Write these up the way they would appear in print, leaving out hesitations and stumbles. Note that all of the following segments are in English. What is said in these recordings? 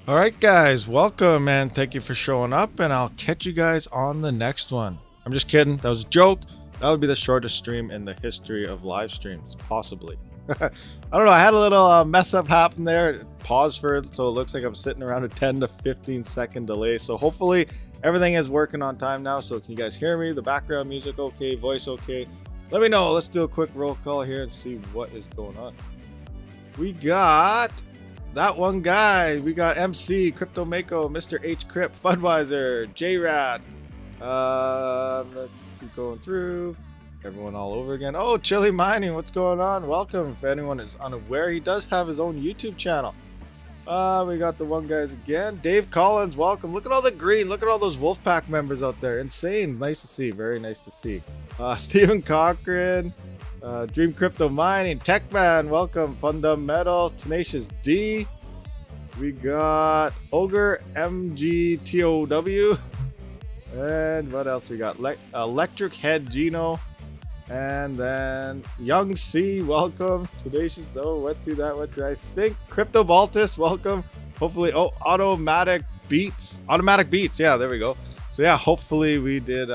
All right, guys, welcome and thank you for showing up, and I'll catch you guys on the next one. I'm just kidding. That was a joke. That would be the shortest stream in the history of live streams, possibly. I don't know. I had a little mess up happen there. Pause for it, so it looks like I'm sitting around a 10 to 15 second delay. So hopefully everything is working on time now. So can you guys hear me? The background music okay? Voice okay? Let me know. Let's do a quick roll call here and see what is going on. We got that one guy. We got MC, Crypto Mako, Mr. H Crypt, Fudweiser, J-Rad. Let's keep going through. Everyone all over again. Oh, Chili Mining, what's going on? Welcome. If anyone is unaware, he does have his own YouTube channel. We got the one guys again. Dave Collins, welcome. Look at all the green. Look at all those Wolfpack members out there. Insane. Nice to see. Very nice to see. Stephen Cochran, Dream Crypto Mining, Techman, welcome. Fundamental, Tenacious D. We got Ogre MGTOW. And what else we got? Electric Head Gino. And then Young C, welcome. Tenacious, went through that. I think Crypto Baltus, welcome. Hopefully, Automatic Beats. Yeah, there we go. So yeah, hopefully we did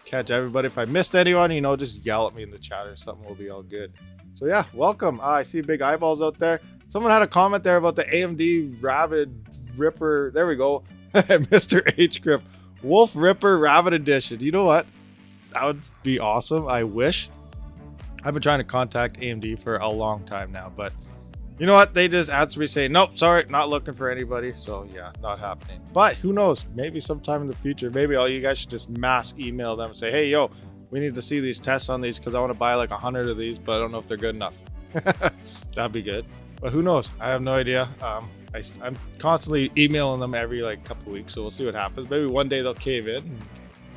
catch everybody. If I missed anyone, just yell at me in the chat or something. We'll be all good. So yeah, welcome. I see big eyeballs out there. Someone had a comment there about the AMD Rabid Ripper. There we go. Mr. H Grip. Wolf Ripper Rabid Edition. You know what? That would be awesome. I wish. I've been trying to contact AMD for a long time now, but you know what? They just answer me saying, nope, sorry, not looking for anybody. So yeah, not happening. But who knows? Maybe sometime in the future, maybe all you guys should just mass email them and say, hey, yo, we need to see these tests on these because I want to buy like 100 of these, but I don't know if they're good enough. That'd be good. But who knows? I have no idea. I'm constantly emailing them every like couple weeks, so we'll see what happens. Maybe one day they'll cave in.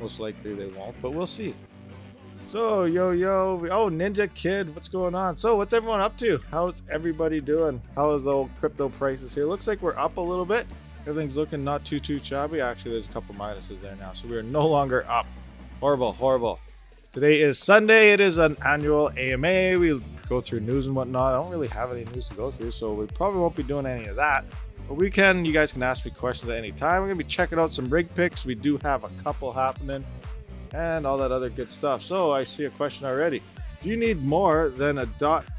Most likely they won't, but we'll see. So, oh, Ninja Kid, what's going on? So, what's everyone up to? How's everybody doing? How is the old crypto prices here? Looks like we're up a little bit. Everything's looking not too shabby. Actually, there's a couple minuses there now, so we are no longer up. Horrible. Today is Sunday. It is an annual AMA. We go through news and whatnot. I don't really have any news to go through, so we probably won't be doing any of that. But you guys can ask me questions at any time. We're going to be checking out some rig picks. We do have a couple happening and all that other good stuff. So I see a question already. Do you need more than a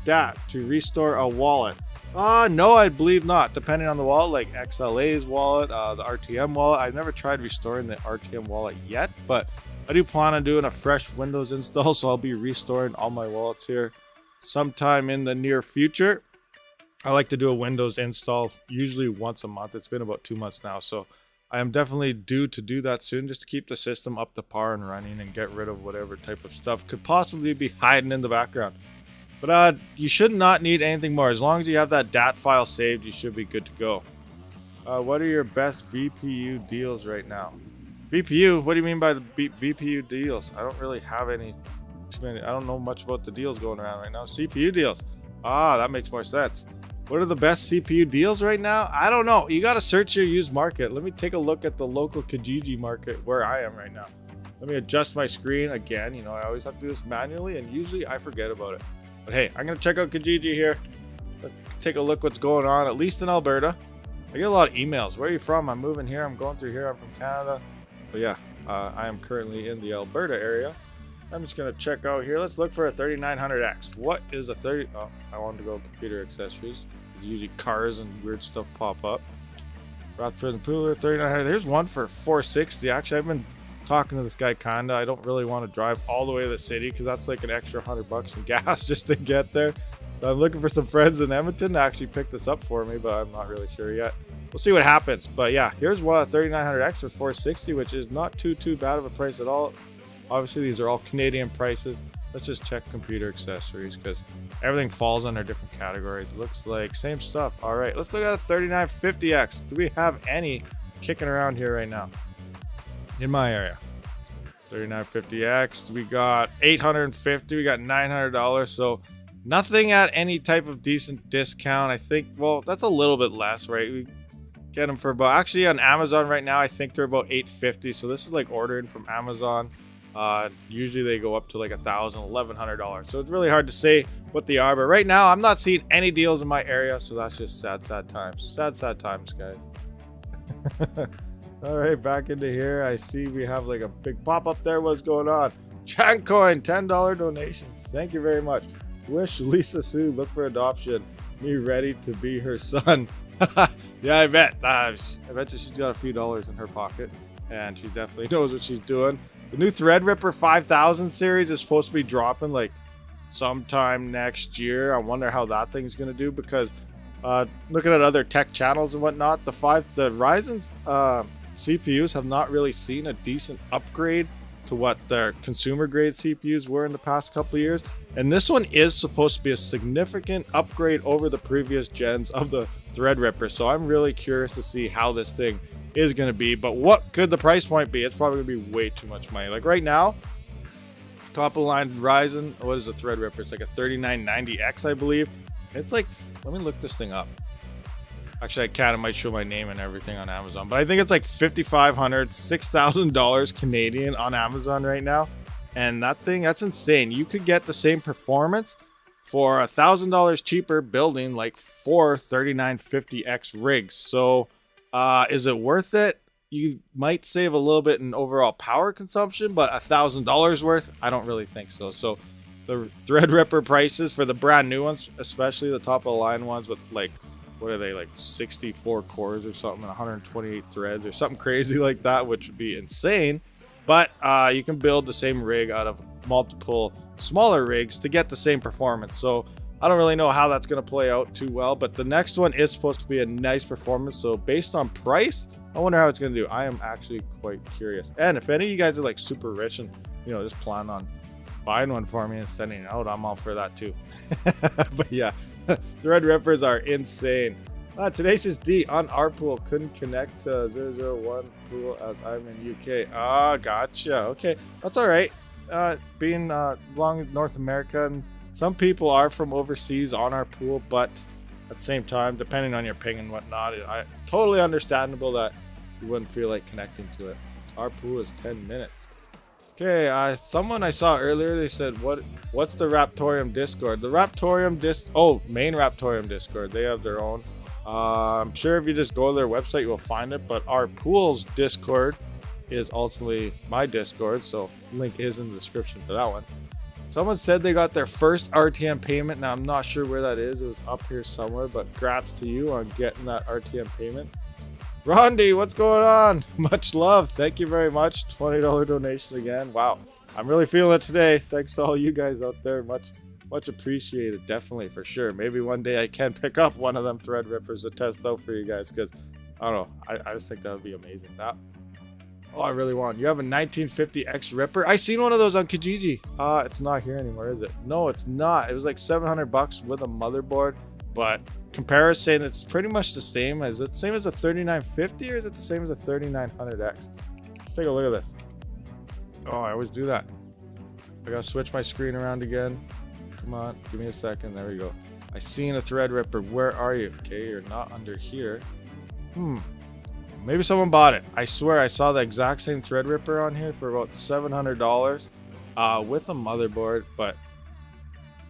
.dat to restore a wallet? No, I believe not. Depending on the wallet, like XLA's wallet, the RTM wallet. I've never tried restoring the RTM wallet yet, but I do plan on doing a fresh Windows install. So I'll be restoring all my wallets here sometime in the near future. I like to do a Windows install usually once a month. It's been about 2 months now, so I am definitely due to do that soon just to keep the system up to par and running and get rid of whatever type of stuff could possibly be hiding in the background. But you should not need anything more. As long as you have that DAT file saved, you should be good to go. What are your best VPU deals right now? VPU? What do you mean by the VPU deals? I don't really have too many. I don't know much about the deals going around right now. CPU deals. That makes more sense. What are the best CPU deals right now? I don't know. You got to search your used market. Let me take a look at the local Kijiji market where I am right now. Let me adjust my screen again. I always have to do this manually, and usually I forget about it. But hey, I'm going to check out Kijiji here. Let's take a look what's going on, at least in Alberta. I get a lot of emails. Where are you from? I'm moving here. I'm going through here. I'm from Canada. But yeah, I am currently in the Alberta area. I'm just going to check out here. Let's look for a 3900X. What is a 30? Oh, I wanted to go computer accessories. Usually cars and weird stuff pop up. Rockford and Pooler, 3900. There's one for 460. Actually, I've been talking to this guy kinda. I don't really want to drive all the way to the city because that's like an extra $100 in gas just to get there. So I'm looking for some friends in Edmonton to actually pick this up for me, but I'm not really sure yet. We'll see what happens. But yeah, here's what a 3900X for 460, which is not too bad of a price at all. Obviously, these are all Canadian prices. Let's just check computer accessories because everything falls under different categories. It looks like same stuff. All right, let's look at a 3950X. Do we have any kicking around here right now in my area? 3950X. We got 850. We got $900. So nothing at any type of decent discount. I think, well, that's a little bit less, right? We get them for about, actually on Amazon right now, I think they're about $850. So this is like ordering from Amazon. Usually they go up to like $1,000, $1,100. So it's really hard to say what they are. But right now, I'm not seeing any deals in my area. So that's just sad times. Sad times, guys. All right, back into here. I see we have like a big pop up there. What's going on? Chancoin, $10 donation. Thank you very much. Wish Lisa Sue look for adoption. Me ready to be her son. Yeah, I bet. I bet you she's got a few dollars in her pocket, and she definitely knows what she's doing. The new Threadripper 5000 series is supposed to be dropping like sometime next year. I wonder how that thing's gonna do, because looking at other tech channels and whatnot, the Ryzen's CPUs have not really seen a decent upgrade to what their consumer grade CPUs were in the past couple of years, and this one is supposed to be a significant upgrade over the previous gens of the Threadripper. So I'm really curious to see how this thing is going to be. But what could the price point be? It's probably going to be way too much money. Like right now, top of the line Ryzen, what is a Threadripper? It's like a 3990X, I believe. It's like, let me look this thing up. Actually, I can't. I might show my name and everything on Amazon, but I think it's like $5,500, $6,000 Canadian on Amazon right now. And that thing, that's insane. You could get the same performance for $1,000 cheaper building like 4 3950X rigs. So is it worth it? You might save a little bit in overall power consumption, but $1,000 worth, I don't really think so. So the Threadripper prices for the brand new ones, especially the top of the line ones with like, what are they, like 64 cores or something, 128 threads or something crazy like that, which would be insane. But you can build the same rig out of multiple smaller rigs to get the same performance. So I don't really know how that's going to play out too well, but the next one is supposed to be a nice performance. So based on price, I wonder how it's going to do. I am actually quite curious. And if any of you guys are like super rich and, you know, just plan on buying one for me and sending it out, I'm all for that too. But yeah, Threadrippers are insane. Tenacious D on our pool couldn't connect to 001 pool as I'm in UK. Ah, gotcha. Okay, that's all right. Being long in North America, and some people are from overseas on our pool, but at the same time, depending on your ping and whatnot, I totally understandable that you wouldn't feel like connecting to it. Our pool is 10 minutes. Okay, someone I saw earlier, they said, what's the Raptoreum Discord? The Raptoreum main Raptoreum Discord. They have their own. I'm sure if you just go to their website, you will find it. But our pool's Discord is ultimately my Discord, so link is in the description for that one. Someone said they got their first RTM payment. Now, I'm not sure where that is. It was up here somewhere, but congrats to you on getting that RTM payment. Rondi, what's going on? Much love. Thank you very much. $20 donation again. Wow. I'm really feeling it today. Thanks to all you guys out there. Much appreciated. Definitely, for sure. Maybe one day I can pick up one of them Threadrippers to test out for you guys, because I don't know. I just think that would be amazing. I really want. You have a 1950X Ripper? I seen one of those on Kijiji. It's not here anymore, is it? No, it's not. It was like $700 with a motherboard, but comparison, it's pretty much the same. Is it the same as a 3950 or is it the same as a 3900X? Let's take a look at this. Oh, I always do that. I gotta switch my screen around again. Come on, give me a second. There we go. I seen a Threadripper. Where are you? Okay, you're not under here. Maybe someone bought it. I swear I saw the exact same Threadripper on here for about $700 with a motherboard, but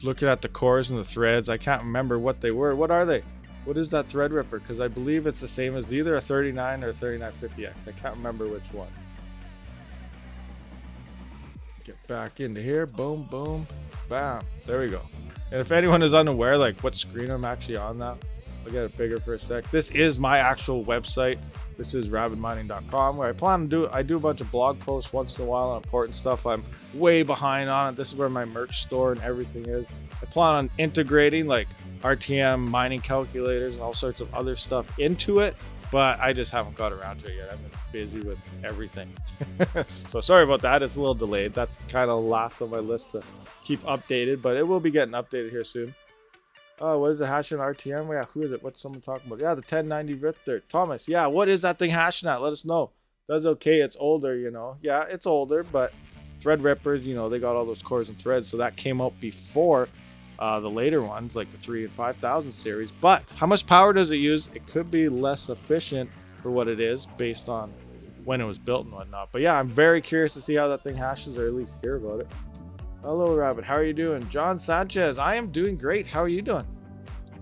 looking at the cores and the threads, I can't remember what they were. What are they? What is that Threadripper? Because I believe it's the same as either a 39 or a 3950X. I can't remember which one. Get back into here. Boom, boom, bam. There we go. And if anyone is unaware, like what screen I'm actually on now, I'll get it bigger for a sec. This is my actual website. This is rabidmining.com, where I do a bunch of blog posts once in a while on important stuff. I'm way behind on it. This is where my merch store and everything is. I plan on integrating like RTM mining calculators and all sorts of other stuff into it, but I just haven't got around to it yet. I've been busy with everything. So sorry about that. It's a little delayed. That's kind of last on my list to keep updated, but it will be getting updated here soon. Oh, what is the hashing RTM? Yeah, who is it? What's someone talking about? Yeah, the 1090 Richter. Thomas, yeah, what is that thing hashing at? Let us know. That's okay. It's older, you know. Yeah, it's older, but Threadrippers, you know, they got all those cores and threads, so that came out before the later ones, like the 3 and 5000 series. But how much power does it use? It could be less efficient for what it is based on when it was built and whatnot. But yeah, I'm very curious to see how that thing hashes, or at least hear about it. Hello, Rabbit. How are you doing? John Sanchez. I am doing great. How are you doing?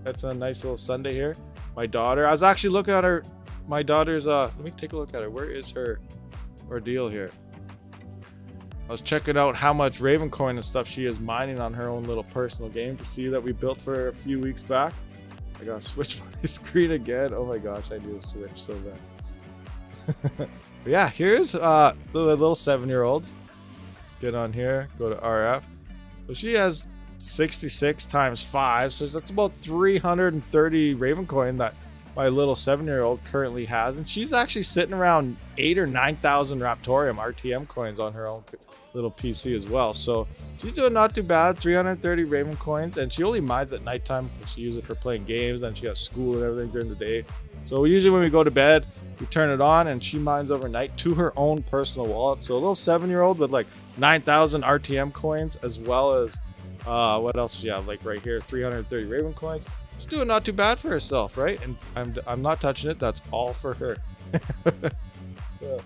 It's a nice little Sunday here. My daughter, I was actually looking at her my daughter's let me take a look at her. Where is her ordeal here? I was checking out how much Ravencoin and stuff she is mining on her own little personal game to see that we built for her a few weeks back. I gotta switch my screen again. Oh my gosh, I need to switch so bad. But yeah, here's the little 7-year-old. Get on here, go to RF. So she has 66 times 5, so that's about 330 Ravencoin that my little 7-year-old currently has, and she's actually sitting around 8,000 or 9,000 raptoreum RTM coins on her own little PC as well. So she's doing not too bad. 330 Raven coins, and she only mines at nighttime because she uses it for playing games, and she has school and everything during the day. So usually when we go to bed, we turn it on and she mines overnight to her own personal wallet. So a little 7-year-old with like 9,000 RTM coins, as well as what else does she have? Like right here, 330 Raven coins. She's doing not too bad for herself, right? And I'm not touching it. That's all for her. Yeah.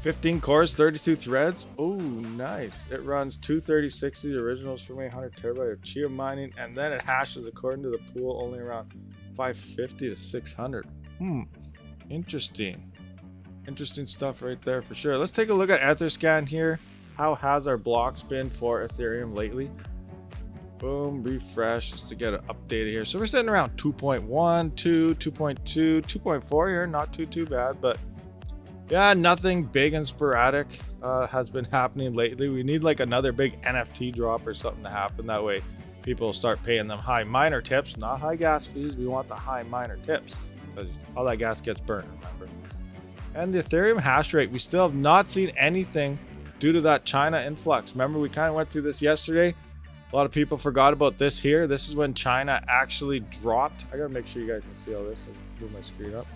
15 cores, 32 threads. Oh, nice. It runs 23060 originals for me, 100 terabyte of Chia mining, and then it hashes according to the pool only around 550 to 600. Interesting. Interesting stuff right there for sure. Let's take a look at Etherscan here. How has our blocks been for Ethereum lately? Boom, refresh just to get it updated here. So we're sitting around 2.1, 2, 2.2, 2.4 here. Not too bad, but yeah, nothing big and sporadic has been happening lately. We need like another big NFT drop or something to happen. That way people start paying them high miner tips, not high gas fees. We want the high miner tips because all that gas gets burned, remember. And the Ethereum hash rate, we still have not seen anything due to that China influx. Remember, we kind of went through this yesterday. A lot of people forgot about this here. This is when China actually dropped. I gotta make sure you guys can see all this and move my screen up.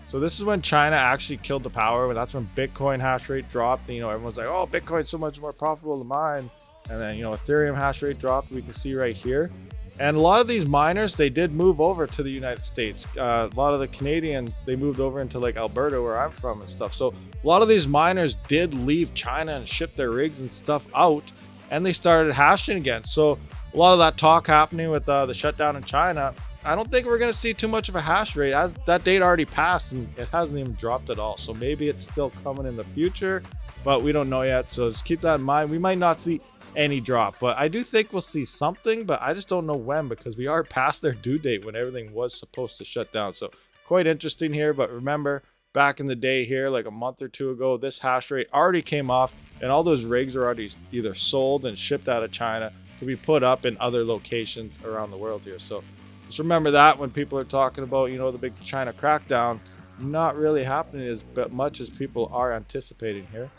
So this is when China actually killed the power. That's when Bitcoin hash rate dropped. And, everyone's like, oh, Bitcoin's so much more profitable to mine. And then, Ethereum hash rate dropped. We can see right here. And a lot of these miners, they did move over to the United States. A lot of the Canadian, they moved over into like Alberta, where I'm from and stuff. So a lot of these miners did leave China and ship their rigs and stuff out, and they started hashing again. So a lot of that talk happening with the shutdown in China, I don't think we're going to see too much of a hash rate, as that date already passed and it hasn't even dropped at all. So maybe it's still coming in the future, but we don't know yet. So just keep that in mind. We might not see any drop, but I do think we'll see something, but I just don't know when, because we are past their due date when everything was supposed to shut down. So quite interesting here. But remember, back in the day here, like a month or two ago, this hash rate already came off and all those rigs are already either sold and shipped out of China to be put up in other locations around the world here. So just remember that when people are talking about, the big China crackdown, not really happening as much as people are anticipating here.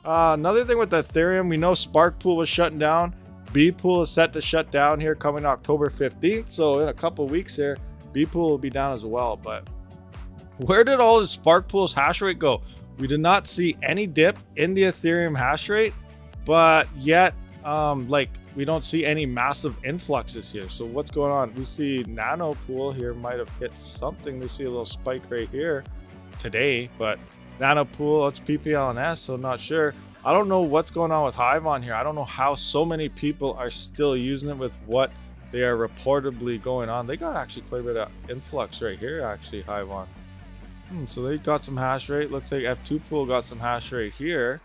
Another thing with Ethereum, we know Spark Pool was shutting down. B Pool is set to shut down here coming October 15th. So in a couple weeks here, B Pool will be down as well. But where did all the Spark Pool's hash rate go? We did not see any dip in the Ethereum hash rate, but yet, we don't see any massive influxes here. So what's going on? We see Nano Pool here might have hit something. They see a little spike right here today, but Nano Pool, it's PPLNS, so not sure. I don't know what's going on with Hive on here. I don't know how so many people are still using it with what they are reportedly going on. They got actually quite a bit of influx right here, actually, Hive on. So they got some hash rate. Looks like F2 Pool got some hash rate here.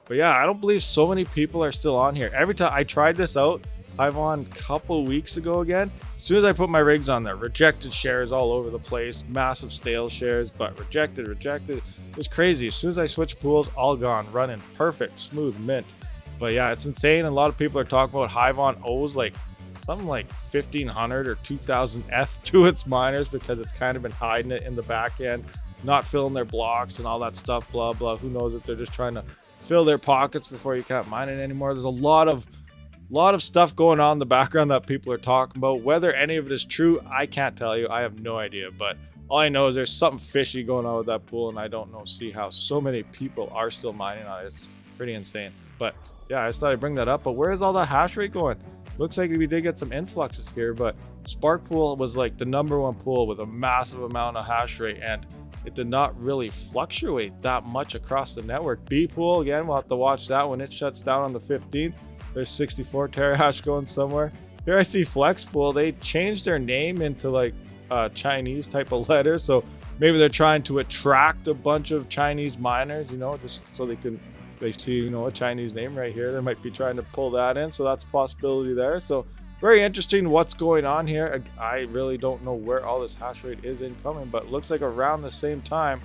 But yeah, I don't believe so many people are still on here. Every time I tried this out, Hive on a couple weeks ago again. As soon as I put my rigs on there, rejected shares all over the place, massive stale shares, but rejected. It was crazy. As soon as I switched pools, all gone, running perfect, smooth mint. But yeah, it's insane. A lot of people are talking about Hive on owes like something like 1,500 or 2,000 ETH to its miners because it's kind of been hiding it in the back end, not filling their blocks and all that stuff, blah, blah. Who knows if they're just trying to fill their pockets before you can't mine it anymore. There's a lot of stuff going on in the background that people are talking about. Whether any of it is true, I can't tell you. I have no idea. But all I know is there's something fishy going on with that pool, and I don't see how so many people are still mining on it. It's pretty insane. But yeah, I just thought I'd bring that up. But where is all that hash rate going? Looks like we did get some influxes here, but Spark Pool was like the #1 pool with a massive amount of hash rate, and it did not really fluctuate that much across the network. B Pool, again, we'll have to watch that when it shuts down on the 15th. There's 64 terahash going somewhere. Here I see Flex Pool. They changed their name into like Chinese type of letter. So maybe they're trying to attract a bunch of Chinese miners, you know, just so they see, you know, a Chinese name right here. They might be trying to pull that in, so that's a possibility there. So very interesting what's going on here. I really don't know where all this hash rate is incoming, but it looks like around the same time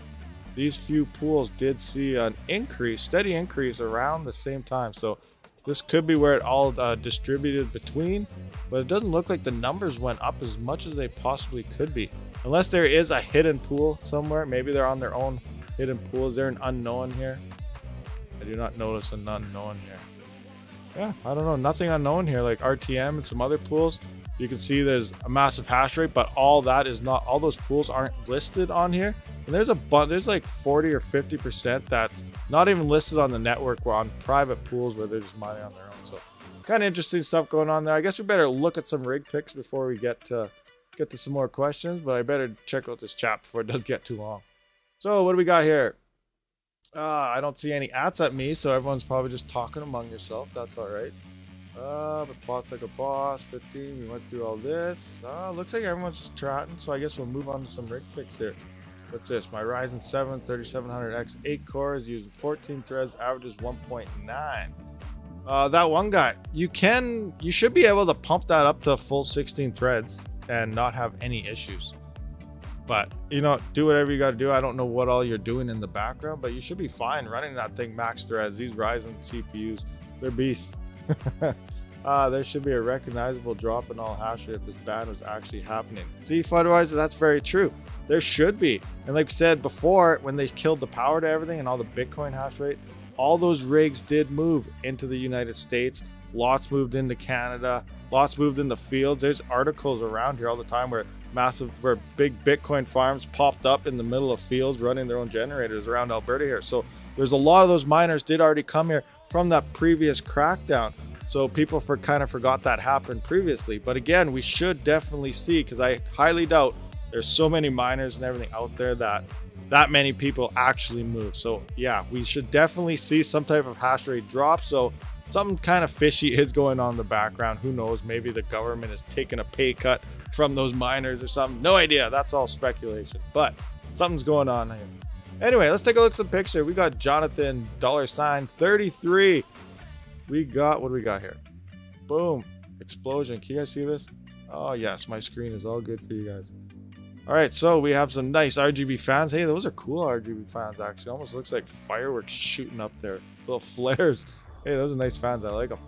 these few pools did see an increase, steady increase around the same time. So this could be where it all distributed between, but it doesn't look like the numbers went up as much as they possibly could be, unless there is a hidden pool somewhere. Maybe they're on their own hidden pool. Is there an unknown here? I do not notice an unknown here. Yeah, I don't know, nothing unknown here, like RTM and some other pools. You can see there's a massive hash rate, but all that is not, all those pools aren't listed on here. And there's a bunch, there's like 40 or 50% that's not even listed on the network. We're on private pools where they're just mining on their own. So kind of interesting stuff going on there. I guess we better look at some rig picks before we get to some more questions, but I better check out this chat before it does get too long. So what do we got here? I don't see any ads at me, so everyone's probably just talking among yourself. That's all right. But plots like a boss, 15. We went through all this. Looks like everyone's just chatting, so I guess we'll move on to some rig picks here. What's this? My Ryzen 7 3700X 8 cores using 14 threads, averages 1.9. That one guy, you should be able to pump that up to full 16 threads and not have any issues. But, you know, do whatever you got to do. I don't know what all you're doing in the background, but you should be fine running that thing max threads. These Ryzen CPUs, they're beasts. There should be a recognizable drop in all hash rate if this ban was actually happening. See, Fudweiser, that's very true. There should be. And like I said before, when they killed the power to everything and all the Bitcoin hash rate, all those rigs did move into the United States. Lots moved into Canada. Lots moved in the fields. There's articles around here all the time where big Bitcoin farms popped up in the middle of fields running their own generators around Alberta here. So there's a lot of those miners did already come here from that previous crackdown. So people kind of forgot that happened previously. But again, we should definitely see, because I highly doubt there's so many miners and everything out there that many people actually move. So yeah, we should definitely see some type of hash rate drop. So something kind of fishy is going on in the background. Who knows? Maybe the government is taking a pay cut from those miners or something. No idea. That's all speculation. But something's going on here. Anyway, let's take a look at some picture. We got Jonathan $33. We got, what do we got here? Boom. Explosion. Can you guys see this? Oh, yes. My screen is all good for you guys. All right. So we have some nice RGB fans. Hey, those are cool RGB fans, actually. Almost looks like fireworks shooting up there. Little flares. Hey, those are nice fans. I like them.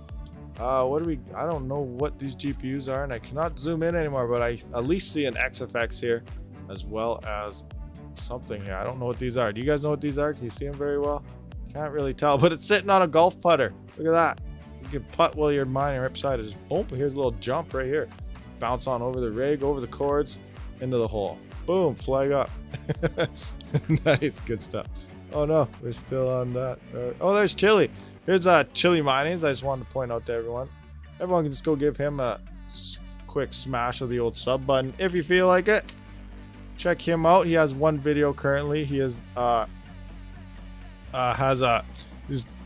What do we, I don't know what these GPUs are, and I cannot zoom in anymore, but I at least see an XFX here, as well as something here. I don't know what these are. Do you guys know what these are? Can you see them very well? Can't really tell, but it's sitting on a golf putter. Look at that. You can putt while you're mining right beside it. Just boom, here's a little jump right here. Bounce on over the rig, over the cords, into the hole. Boom, flag up. Nice, good stuff. Oh no, we're still on that. Oh, there's Chili. Here's Chili Minings. I just wanted to point out to everyone. Everyone can just go give him a quick smash of the old sub button if you feel like it. Check him out. He has one video currently. He is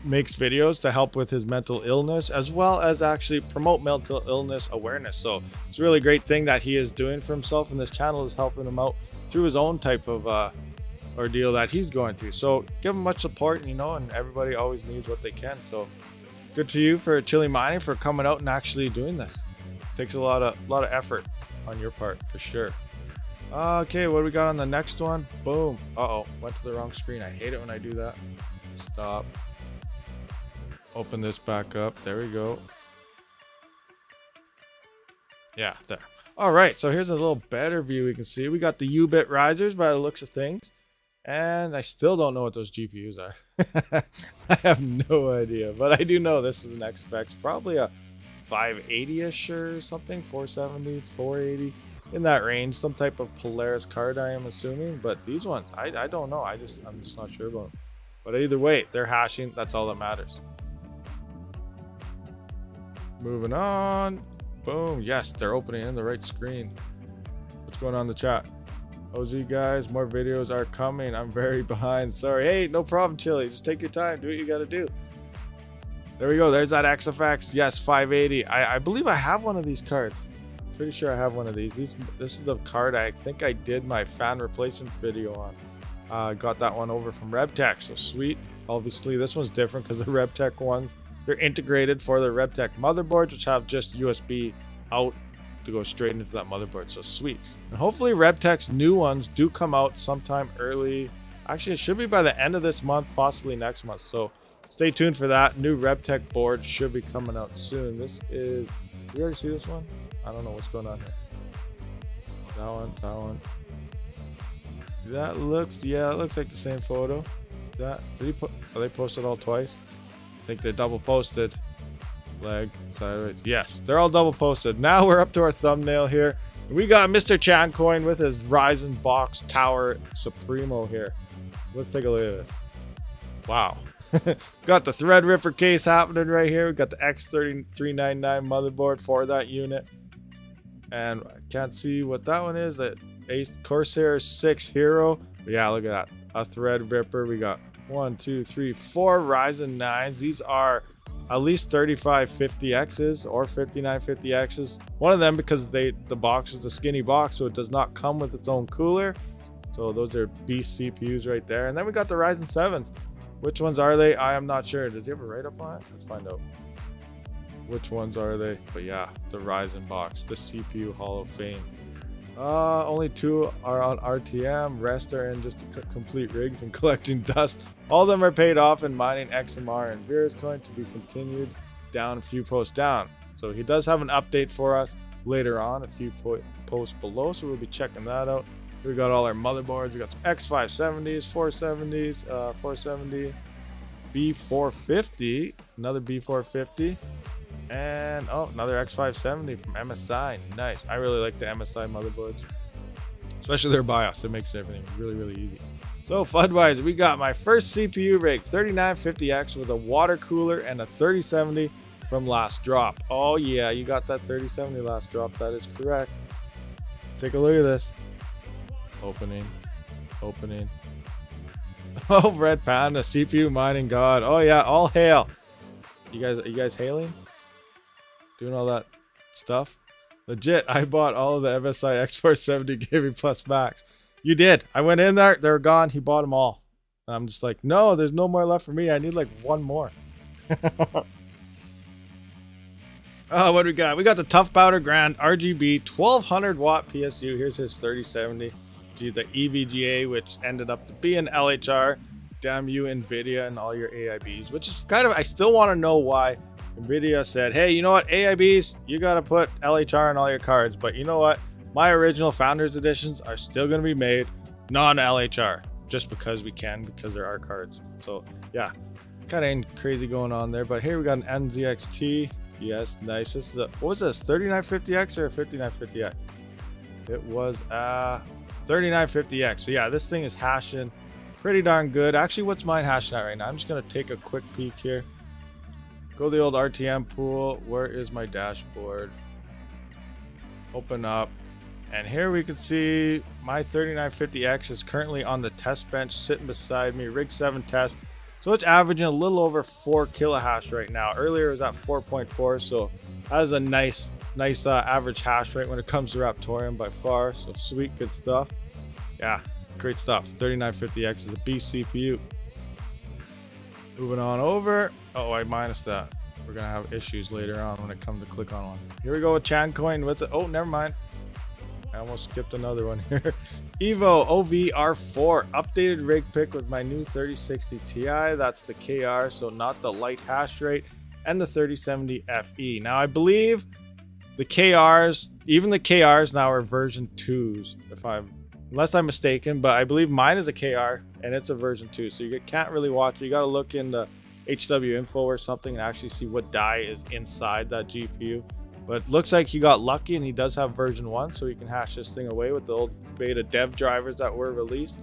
makes videos to help with his mental illness, as well as actually promote mental illness awareness. So it's a really great thing that he is doing for himself, and this channel is helping him out through his own type of ordeal that he's going through. So give him much support, you know, and everybody always needs what they can. So good to you for Chili Mining for coming out and actually doing this. Takes a lot of effort on your part for sure. Okay, what do we got on the next one? Boom. Uh-oh, went to the wrong screen. I hate it when I do that. Stop. Open this back up. There we go. Yeah, there. All right, so here's a little better view. We can see we got the U-bit risers by the looks of things. And I still don't know what those GPUs are. I have no idea, but I do know this is an XFX, probably a 580-ish or something, 470, 480, in that range. Some type of Polaris card, I am assuming. But these ones, I don't know. I'm just not sure about them. But either way, they're hashing. That's all that matters. Moving on. Boom. Yes, they're opening in the right screen. What's going on in the chat? OZ guys, more videos are coming. I'm very behind. Sorry. Hey, no problem, Chili. Just take your time. Do what you got to do. There we go. There's that XFX. Yes, 580. I believe I have one of these cards. pretty sure I have one of these. This is the card I think I did my fan replacement video on. Got that one over from RebTech, so sweet. Obviously, this one's different because the RebTech ones, they're integrated for the RebTech motherboards, which have just USB out to go straight into that motherboard. So sweet. And hopefully RebTech's new ones do come out sometime early. Actually, it should be by the end of this month, possibly next month. So stay tuned for that. New RebTech board should be coming out soon. This is, did you already see this one? I don't know what's going on here. That one. That looks, yeah, it looks like the same photo. That, did he put, are they posted all twice? I think they double posted. Leg, sideways. Yes, they're all double posted. Now we're up to our thumbnail here. We got Mr. Chancoin with his Ryzen Box Tower Supremo here. Let's take a look at this. Wow. Got the Threadripper case happening right here. We got the X3399 motherboard for that unit. And I can't see what that one is. That Corsair 6 Hero. But yeah, look at that. A Threadripper. We got 1, 2, 3, 4 Ryzen 9s. These are at least 3550Xs or 5950Xs. One of them, because the box is the skinny box, so it does not come with its own cooler. So those are beast CPUs right there. And then we got the Ryzen 7s. Which ones are they? I am not sure. Did you have a write-up on it? Let's find out. Which ones are they? But yeah, the Ryzen box, the CPU Hall of Fame. Only 2 are on RTM. Rest are in just complete rigs and collecting dust. All of them are paid off in mining XMR and Veruscoin to be continued down a few posts down. So he does have an update for us later on, a few posts below. So we'll be checking that out. We got all our motherboards. We got some X570s, 470s, 470, B450, another B450, and oh, another X570 from MSI. Nice. I really like the MSI motherboards, especially their BIOS. It makes everything really, really easy. So FUD-wise, we got my first CPU rig, 3950X with a water cooler and a 3070 from last drop. Oh yeah, you got that 3070 last drop. That is correct. Take a look at this. Opening. Oh, Red Panda, CPU mining god. Oh yeah, all hail. You guys hailing? Doing all that stuff? Legit, I bought all of the MSI X470 Gaming Plus Max. You did. I went in there, they were gone. He bought them all. And I'm just like, no, there's no more left for me. I need like one more. Oh, what do we got? We got the Tough Powder Grand RGB 1200 watt PSU. Here's his 3070. The EVGA, which ended up to be an LHR. Damn you, NVIDIA, and all your AIBs. Which is kind of, I still want to know why NVIDIA said, hey, you know what, AIBs, you got to put LHR on all your cards. But you know what? My original Founders Editions are still going to be made non-LHR. Just because we can, because they're our cards. So, yeah. Kind of crazy going on there. But here we got an NZXT. Yes, nice. This is a, what was this, 3950X or a 5950X? It was 3950X. So yeah, this thing is hashing pretty darn good. Actually, what's mine hashing at right now? I'm just gonna take a quick peek here. Go to the old RTM pool. Where is my dashboard? Open up, and here we can see my 3950X is currently on the test bench, sitting beside me. Rig 7 test. So it's averaging a little over 4 kilohash right now. Earlier it was at 4.4, so that is a nice average hash rate when it comes to Raptoreum by far. So sweet, good stuff. Yeah, great stuff. 3950X is a beast CPU. Moving on over. Oh, I minus that. We're gonna have issues later on when it comes to click on one. Here we go with Chancoin with it. Oh, never mind. I almost skipped another one here. Evo OVR4 updated rig pick with my new 3060 Ti. That's the KR, so not the light hash rate, and the 3070 FE. Now I believe the KRs, even the KRs now are version 2s, unless I'm mistaken, but I believe mine is a KR and it's a version 2, so you can't really watch it. You got to look in the HW info or something and actually see what die is inside that GPU. But looks like he got lucky and he does have version 1, so he can hash this thing away with the old beta dev drivers that were released.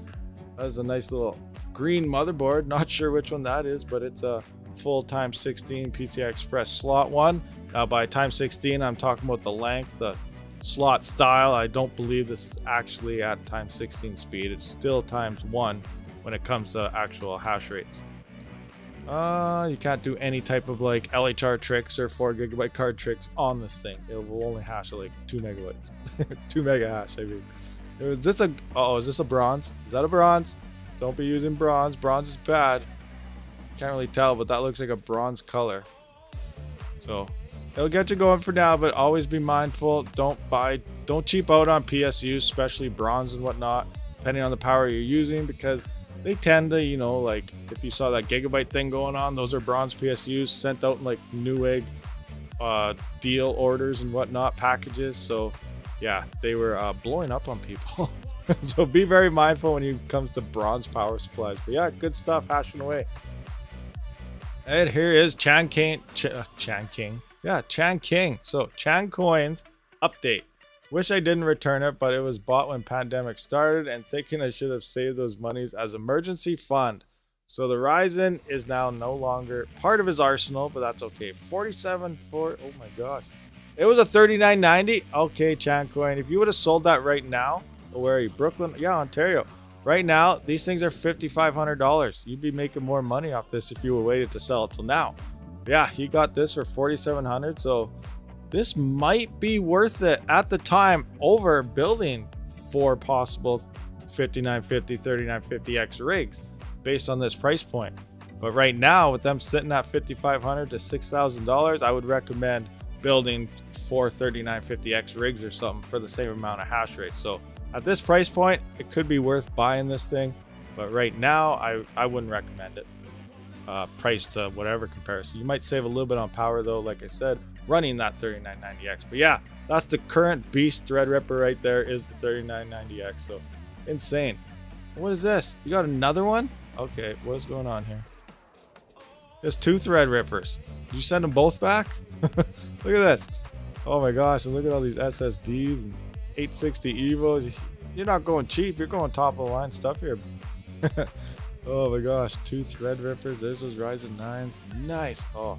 That is a nice little green motherboard. Not sure which one that is, but it's a full times 16 PCI Express slot one. Now by times 16, I'm talking about the length, the slot style. I don't believe this is actually at times 16 speed. It's still times 1 when it comes to actual hash rates. You can't do any type of like LHR tricks or 4 GB card tricks on this thing. It will only hash at like 2 megabytes. 2 mega hash, I mean. Is this a, oh, is this a bronze? Is that a bronze? Don't be using bronze. Bronze is bad. Can't really tell, but that looks like a bronze color. So it'll get you going for now, but always be mindful. Don't cheap out on PSUs, especially bronze and whatnot, depending on the power you're using, because they tend to, you know, like if you saw that gigabyte thing going on, those are bronze PSUs sent out in like Newegg deal orders and whatnot packages. So yeah, they were blowing up on people. So be very mindful when it comes to bronze power supplies. But yeah, good stuff hashing away. And here is Chan King. Yeah, Chan King. So Chan Coins update. Wish I didn't return it, but it was bought when pandemic started and thinking I should have saved those monies as emergency fund. So the Ryzen is now no longer part of his arsenal, but that's okay. 47 for, oh my gosh. It was a 39.90. Okay, Chan Coin. If you would have sold that right now, where are you? Brooklyn? Yeah, Ontario. Right now, these things are $5,500. You'd be making more money off this if you were waited to sell it till now. Yeah, he got this for $4,700. So this might be worth it at the time over building 4 possible 5950, 3950X rigs based on this price point. But right now, with them sitting at $5,500 to $6,000, I would recommend building 4 3950X rigs or something for the same amount of hash rate. So at this price point, it could be worth buying this thing, but right now I wouldn't recommend it. Price to whatever comparison. You might save a little bit on power though, like I said, running that 3990X. But yeah, that's the current beast Threadripper right there, is the 3990X. So insane. What is this? You got another one? Okay, what is going on here? There's 2 Threadrippers. Did you send them both back? Look at this. Oh my gosh, and look at all these SSDs and 860 Evos. You're not going cheap, you're going top of the line stuff here. Oh my gosh, 2 Threadrippers. There's those Ryzen 9s. Nice. Oh,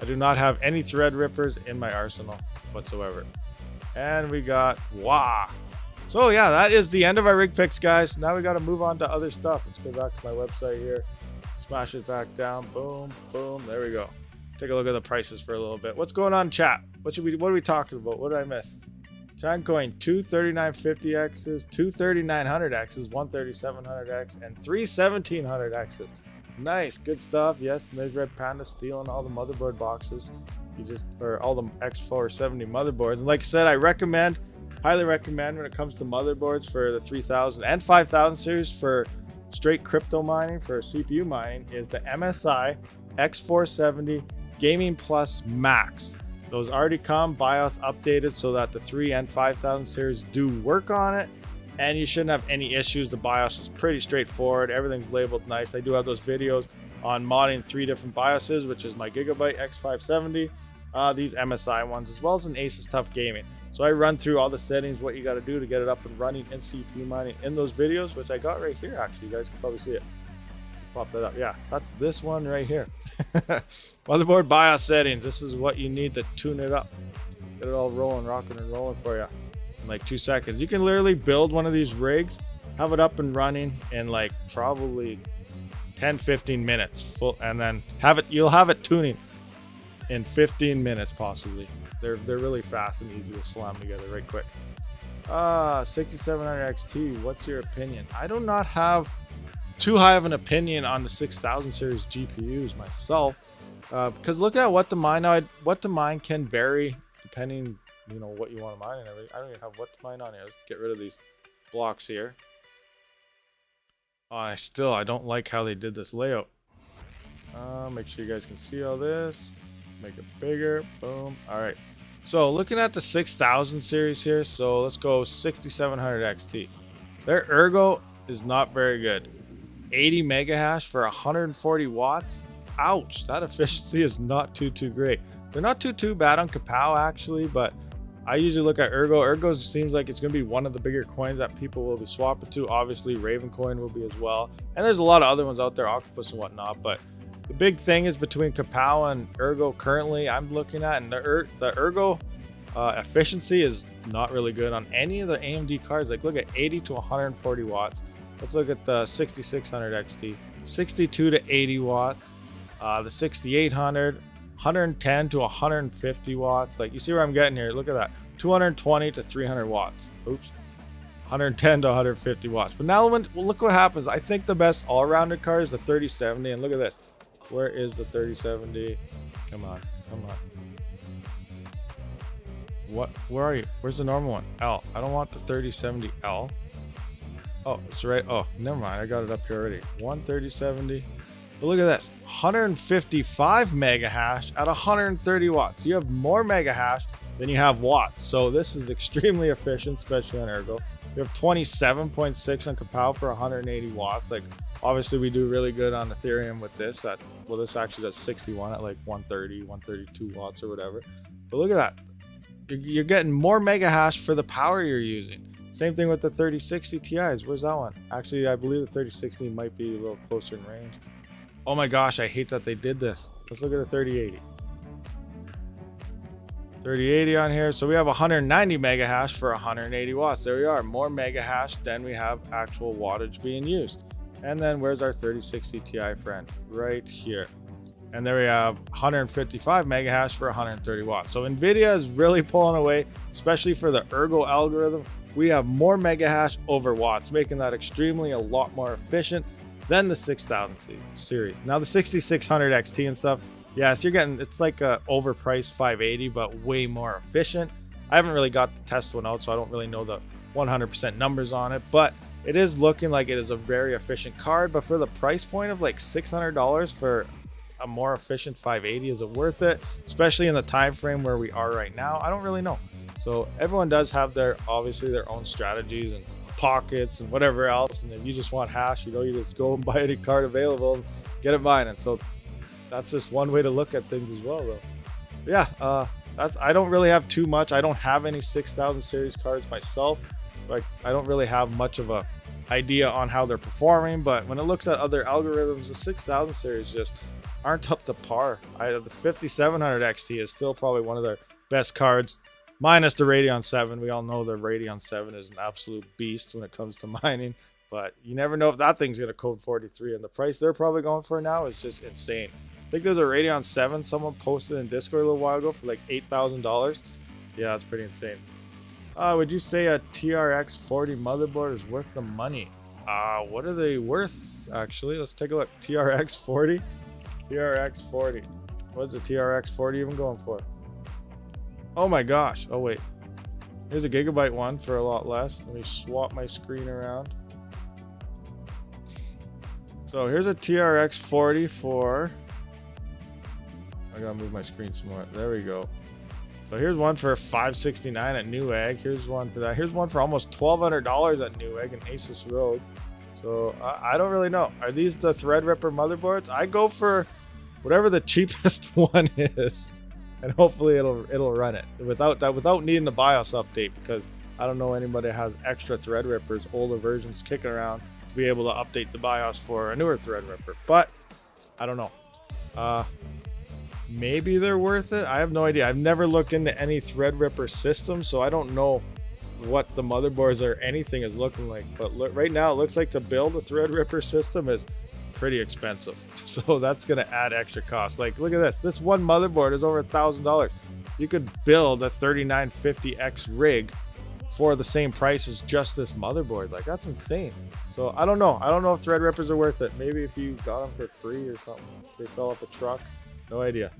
I do not have any Threadrippers in my arsenal whatsoever. And we got wow. So yeah, that is the end of our rig picks, guys. Now we got to move on to other stuff. Let's go back to my website here. Smash it back down. Boom, boom. There we go. Take a look at the prices for a little bit. What's going on, chat? What are we talking about? What did I miss? Chancoin, 2 3950Xs, 2 3900Xs, 1 3700X, and 3 1700Xs. Nice, good stuff. Yes, and there's Red Panda stealing all the motherboard boxes. Or all the X470 motherboards. And like I said, I highly recommend when it comes to motherboards for the 3000 and 5000 series for straight crypto mining, for CPU mining, is the MSI X470 Gaming Plus Max. Those already come BIOS updated so that the 3 and 5000 series do work on it, and you shouldn't have any issues. The BIOS is pretty straightforward. Everything's labeled nice. I do have those videos on modding 3 different BIOSes, which is my Gigabyte X570, these MSI ones, as well as an Asus Tough Gaming. So I run through all the settings, what you got to do to get it up and running in CPU mining in those videos, which I got right here. Actually, you guys can probably see it. Pop that up. Yeah, that's this one right here. Motherboard BIOS settings. This is what you need to tune it up, get it all rolling, rocking and rolling for you in like 2 seconds. You can literally build one of these rigs, have it up and running in like probably 10-15 minutes full, and then you'll have it tuning in 15 minutes possibly. They're really fast and easy to slam together right quick. 6700 XT, what's your opinion? I do not have too high of an opinion on the 6000 series GPUs myself, because look at what the mine can vary depending, you know, what you want to mine and everything. I don't even have what to mine on here. Let's get rid of these blocks here. I don't like how they did this layout. Make sure you guys can see all this. Make it bigger. Boom. All right. So looking at the 6000 series here, so let's go 6700 XT. Their ergo is not very good. 80 mega hash for 140 watts. Ouch, that efficiency is not too great. They're not too bad on Kapow actually, but I usually look at ergo. Ergo seems like it's going to be one of the bigger coins that people will be swapping to. Obviously Raven coin will be as well, and there's a lot of other ones out there, Octopus and whatnot, but the big thing is between Kapow and ergo currently I'm looking at, and the ergo efficiency is not really good on any of the AMD cards. Like look at 80 to 140 watts. Let's look at the 6600 XT, 62 to 80 watts, The 6800, 110 to 150 watts. Like, you see where I'm getting here. Look at that. 220 to 300 watts. Oops. 110 to 150 watts. But now look what happens. I think the best all-rounder car is the 3070. And look at this. Where is the 3070? Come on. Come on. What? Where are you? Where's the normal one? L. I don't want the 3070L. Oh, it's right. Oh, never mind. I got it up here already. 13070. But look at this. 155 mega hash at 130 watts. You have more mega hash than you have watts. So this is extremely efficient, especially on Ergo. You have 27.6 on Kapow for 180 watts. Like, obviously we do really good on Ethereum with this. Well, this actually does 61 at like 130, 132 watts or whatever. But look at that. You're getting more mega hash for the power you're using. Same thing with the 3060 Ti's. Where's that one? Actually, I believe the 3060 might be a little closer in range. Oh my gosh, I hate that they did this. Let's look at the 3080. 3080 on here. So we have 190 mega hash for 180 watts. There we are. More mega hash than we have actual wattage being used. And then where's our 3060 Ti friend? Right here. And there we have 155 mega hash for 130 watts. So NVIDIA is really pulling away, especially for the Ergo algorithm. We have more mega hash over watts, making that extremely a lot more efficient than the 6000 series. Now the 6600 XT and stuff, yes, you're getting, it's like a overpriced 580, but way more efficient. I haven't really got to test one out, so I don't really know the 100% numbers on it, but it is looking like it is a very efficient card. But for the price point of like $600 for a more efficient 580, is it worth it? Especially in the time frame where we are right now, I don't really know. So everyone does have obviously their own strategies and pockets and whatever else. And if you just want hash, you just go and buy any card available and get it mining. So that's just one way to look at things as well, though. But yeah, I don't really have too much. I don't have any 6000 series cards myself. Like, I don't really have much of a idea on how they're performing. But when it looks at other algorithms, the 6000 series just aren't up to par. The 5700 XT is still probably one of their best cards, minus the Radeon 7. We all know the Radeon 7 is an absolute beast when it comes to mining, but you never know if that thing's going to code 43, and the price they're probably going for now is just insane. I think there's a Radeon 7 someone posted in Discord a little while ago for like $8,000. Yeah, that's pretty insane. Would you say a TRX 40 motherboard is worth the money? What are they worth, actually? Let's take a look. TRX 40. TRX 40. What's the TRX 40 even going for? Oh my gosh. Oh wait. Here's a gigabyte one for a lot less. Let me swap my screen around. So here's a TRX 40 for... I gotta move my screen some more. There we go. So here's one for $569 at Newegg. Here's one for that. Here's one for almost $1,200 at Newegg in Asus Rogue. So I don't really know. Are these the Threadripper motherboards? I go for whatever the cheapest one is, and hopefully it'll run it without needing a BIOS update, because I don't know anybody has extra Threadrippers, older versions kicking around to be able to update the BIOS for a newer Threadripper. But I don't know. Maybe they're worth it. I have no idea. I've never looked into any Threadripper system, so I don't know what the motherboards or anything is looking like. But right now it looks like to build a Threadripper system is pretty expensive, so that's going to add extra costs. Like, look at this one motherboard is over $1,000. You could build a 3950X rig for the same price as just this motherboard. Like, that's insane. So I don't know if Threadrippers are worth it. Maybe if you got them for free or something, if they fell off a truck. No idea.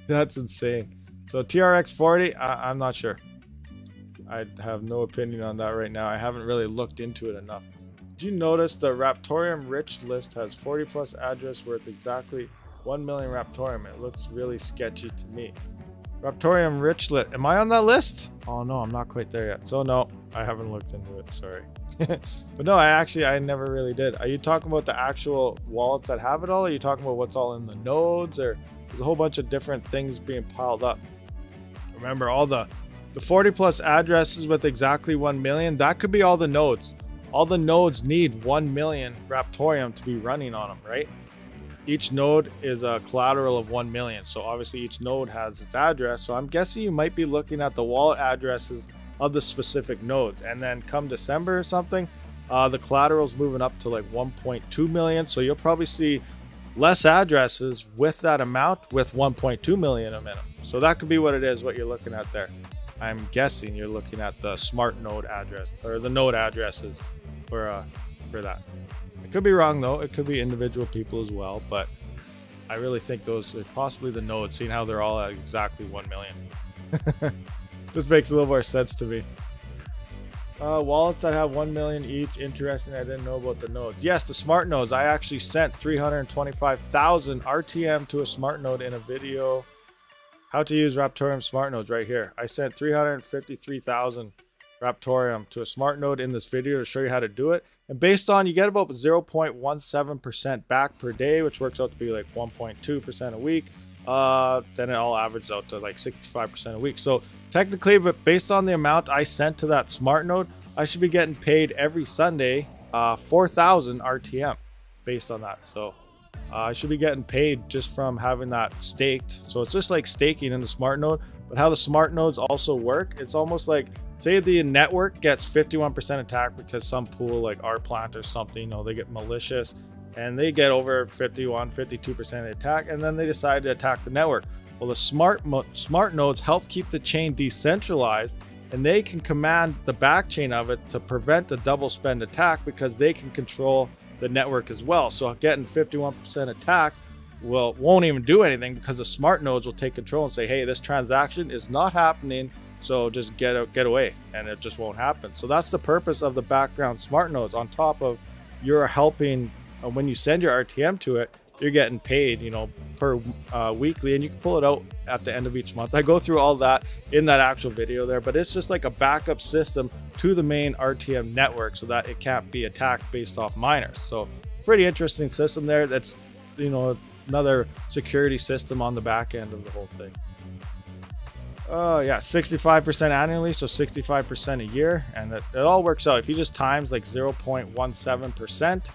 That's insane. So TRX 40, I'm not sure. I have no opinion on that right now. I haven't really looked into it enough. Did you notice the Raptorium rich list has 40 plus address worth exactly 1 million Raptorium? It looks really sketchy to me. Raptorium rich list. Am I on that list? Oh no, I'm not quite there yet. So no, I haven't looked into it. Sorry. But no, I never really did. Are you talking about the actual wallets that have it all? Or are you talking about what's all in the nodes? Or there's a whole bunch of different things being piled up. Remember, all the 40 plus addresses with exactly 1 million, that could be all the nodes. All the nodes need 1 million Raptorium to be running on them, right? Each node is a collateral of 1 million. So obviously each node has its address. So I'm guessing you might be looking at the wallet addresses of the specific nodes. And then come December or something, the collateral's moving up to like 1.2 million. So you'll probably see less addresses with that amount with 1.2 million a minute. So that could be what it is, what you're looking at there. I'm guessing you're looking at the smart node address or the node addresses for that. I could be wrong though. It could be individual people as well, but I really think those are possibly the nodes, seeing how they're all at exactly 1 million. This makes a little more sense to me. Wallets that have 1 million each. Interesting. I didn't know about the nodes. Yes, the smart nodes. I actually sent 325,000 RTM to a smart node in a video. How to use raptoreum smart nodes right here. I sent 353,000 raptoreum to a smart node in this video to show you how to do it. And based on, you get about 0.17% back per day, which works out to be like 1.2% a week. Then it all averages out to like 65% a week. So technically, but based on the amount I sent to that smart node, I should be getting paid every Sunday 4,000 RTM based on that. So I should be getting paid just from having that staked. So it's just like staking in the smart node. But how the smart nodes also work, it's almost like, say the network gets 51% attack because some pool like our plant or something, you know, they get malicious and they get over 52% attack, and then they decide to attack the network. Well, the smart nodes help keep the chain decentralized, and they can command the back chain of it to prevent the double spend attack because they can control the network as well. So getting 51% attack won't even do anything because the smart nodes will take control and say, hey, this transaction is not happening, so just get away, and it just won't happen. So that's the purpose of the background smart nodes. On top of you're helping, when you send your RTM to it, you're getting paid, you know, per weekly, and you can pull it out at the end of each month. I go through all that in that actual video there, but it's just like a backup system to the main RTM network so that it can't be attacked based off miners. So pretty interesting system there. That's, you know, another security system on the back end of the whole thing. Yeah, 65% annually, so 65% a year, and it all works out. If you just times like 0.17%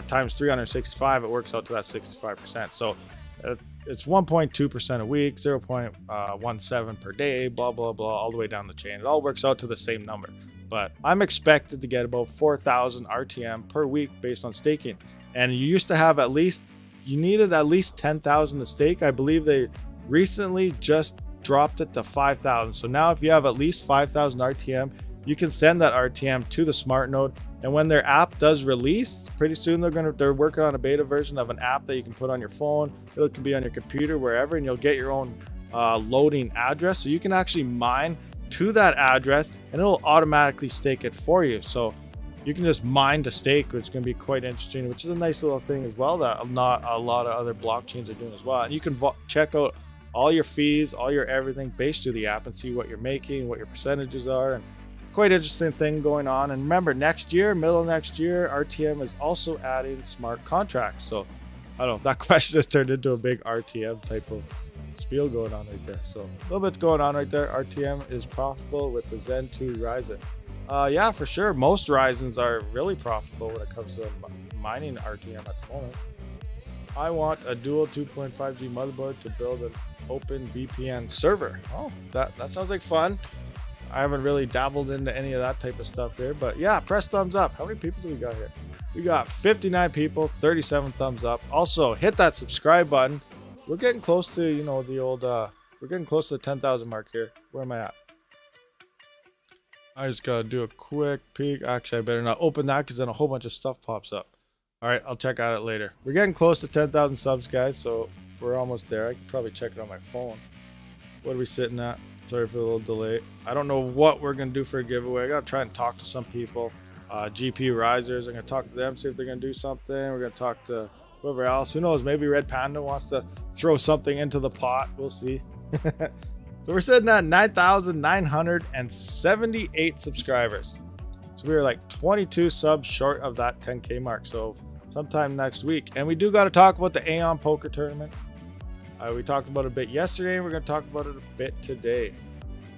times 365, it works out to that 65%. So it's 1.2% a week, 0.17 per day, blah blah blah, all the way down the chain. It all works out to the same number. But I'm expected to get about 4,000 RTM per week based on staking. And you used to have you needed at least 10,000 to stake. I believe they recently just dropped it to 5,000. So now if you have at least 5,000 RTM, you can send that RTM to the smart node. And when their app does release, pretty soon they're working on a beta version of an app that you can put on your phone. It can be on your computer, wherever, and you'll get your own loading address. So you can actually mine to that address and it'll automatically stake it for you. So you can just mine to stake, which is going to be quite interesting, which is a nice little thing as well that not a lot of other blockchains are doing as well. And you can check out all your fees, all your everything based through the app and see what you're making, what your percentages are, and quite interesting thing going on. And remember, next year, middle of next year, RTM is also adding smart contracts. So I don't know, that question has turned into a big RTM type of spiel going on right there. So a little bit going on right there. RTM is profitable with the Zen 2 Ryzen. Yeah, for sure. Most Ryzens are really profitable when it comes to mining RTM at the moment. I want a dual 2.5G motherboard to build an open VPN server. Oh, that sounds like fun. I haven't really dabbled into any of that type of stuff here, but yeah, press thumbs up. How many people do we got here? We got 59 people, 37 thumbs up. Also, hit that subscribe button. We're getting close to, you know, the old, we're getting close to the 10,000 mark here. Where am I at? I just gotta do a quick peek. Actually, I better not open that because then a whole bunch of stuff pops up. All right, I'll check out it later. We're getting close to 10,000 subs, guys, so we're almost there. I can probably check it on my phone. What are we sitting at? Sorry for the little delay. I don't know what we're gonna do for a giveaway. I gotta try and talk to some people. GP risers, I'm gonna talk to them, see if they're gonna do something. We're gonna talk to whoever else. Who knows? Maybe Red Panda wants to throw something into the pot. We'll see. So we're sitting at 9,978 subscribers. So we were like 22 subs short of that 10K mark. So sometime next week. And we do got to talk about the Aeon poker tournament. We talked about it a bit yesterday. We're going to talk about it a bit today.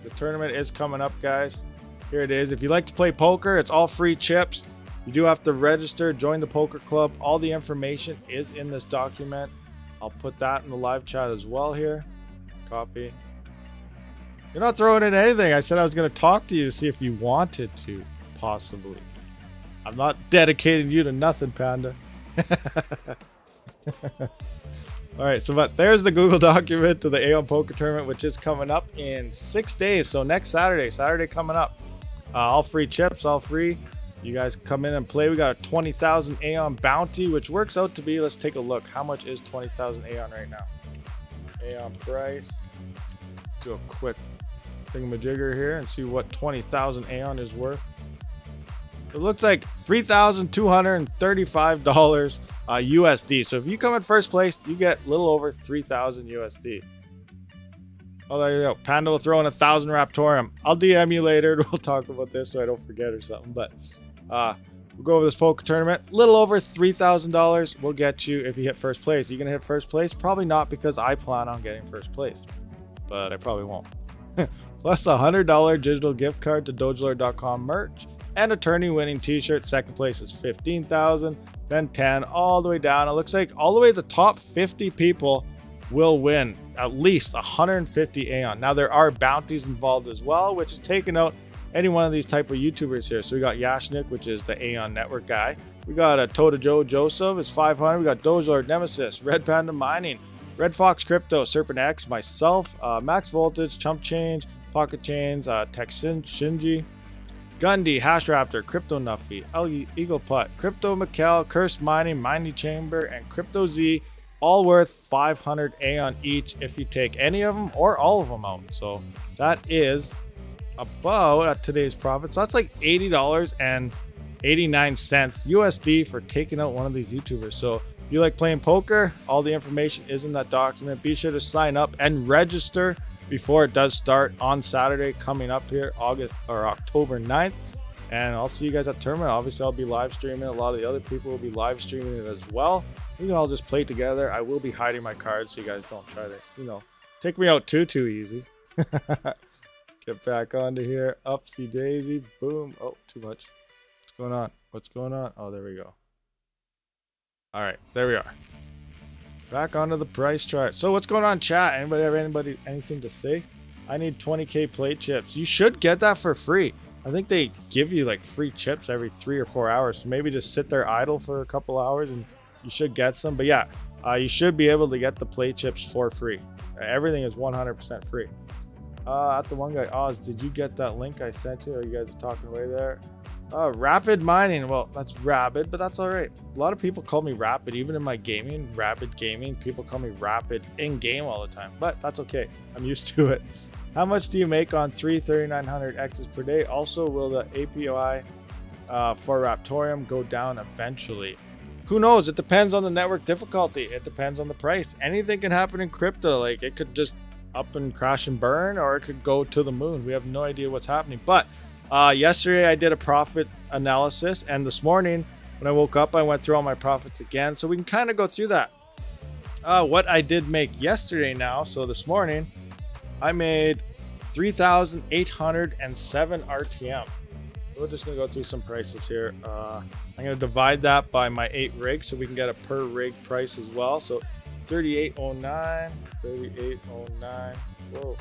The tournament is coming up, guys. Here it is. If you like to play poker, it's all free chips. You do have to register, join the poker club. All the information is in this document. I'll put that in the live chat as well here. Copy. You're not throwing in anything. I said I was going to talk to you to see if you wanted to, possibly. I'm not dedicating you to nothing, Panda. All right, so but there's the Google document to the Aeon Poker Tournament, which is coming up in 6 days. So next Saturday coming up. All free chips, all free. You guys come in and play. We got a 20,000 Aeon bounty, which works out to be, let's take a look. How much is 20,000 Aeon right now? Aeon price. Do a quick thingamajigger here and see what 20,000 Aeon is worth. It looks like $3,235 USD. So if you come in first place, you get a little over 3,000 USD. Oh, there you go. Panda will throw in 1,000 Raptorium. I'll DM you later. We'll talk about this so I don't forget or something. But we'll go over this poker tournament. A little over $3,000 will get you if you hit first place. You're going to hit first place? Probably not, because I plan on getting first place. But I probably won't. Plus a $100 digital gift card to dogelord.com merch. And a tourney winning t-shirt. Second place is 15,000, then 10, all the way down. It looks like all the way the top 50 people will win at least 150 Aeon. Now there are bounties involved as well, which is taking out any one of these type of YouTubers here. So we got Yashnik, which is the Aeon Network guy. We got a Tota Joe Joseph is 500. We got Dogelord Nemesis, Red Panda Mining, Red Fox Crypto, Serpent X, myself, Max Voltage, Chump Change, Pocket Chains, Texin Shinji, Gundy, Hash Raptor, Crypto Nuffy, Eagle Putt, Crypto Mikkel, Cursed Mining, Mindy Chamber, and Crypto Z, all worth 500 Aeon each if you take any of them or all of them out. So that is about at today's profits. So that's like $80.89 USD for taking out one of these YouTubers. So if you like playing poker, all the information is in that document. Be sure to sign up and register before it does start on Saturday coming up here, October 9th. And I'll see you guys at tournament. Obviously, I'll be live streaming. A lot of the other people will be live streaming it as well. We can all just play together. I will be hiding my cards so you guys don't try to, take me out too easy. Get back onto here. Upsy daisy. Boom. Oh, too much. What's going on? What's going on? Oh, there we go. All right, there we are. Back onto the price chart. So what's going on, chat? Anybody have anything to say? I need 20k plate chips. You should get that for free. I think they give you like free chips every 3 or 4 hours. So maybe just sit there idle for a couple hours and you should get some. But yeah, you should be able to get the plate chips for free. Everything is 100% free. At the one guy, Oz, did you get that link I sent you? Are you guys talking away there? Rabid Mining. Well, that's Rabid, but that's all right. A lot of people call me Rapid, even in my gaming, Rabid Gaming. People call me Rapid in game all the time, but that's okay. I'm used to it. How much do you make on 3,900 X's per day? Also, will the API for Raptorium go down eventually? Who knows? It depends on the network difficulty. It depends on the price. Anything can happen in crypto. Like it could just up and crash and burn, or it could go to the moon. We have no idea what's happening. But yesterday I did a profit analysis, and this morning when I woke up I went through all my profits again, so we can kind of go through that. What I did make yesterday now, so this morning I made 3,807 RTM. We're just gonna go through some prices here. I'm gonna divide that by my 8 rigs so we can get a per rig price as well. So 3809, 3809, whoa,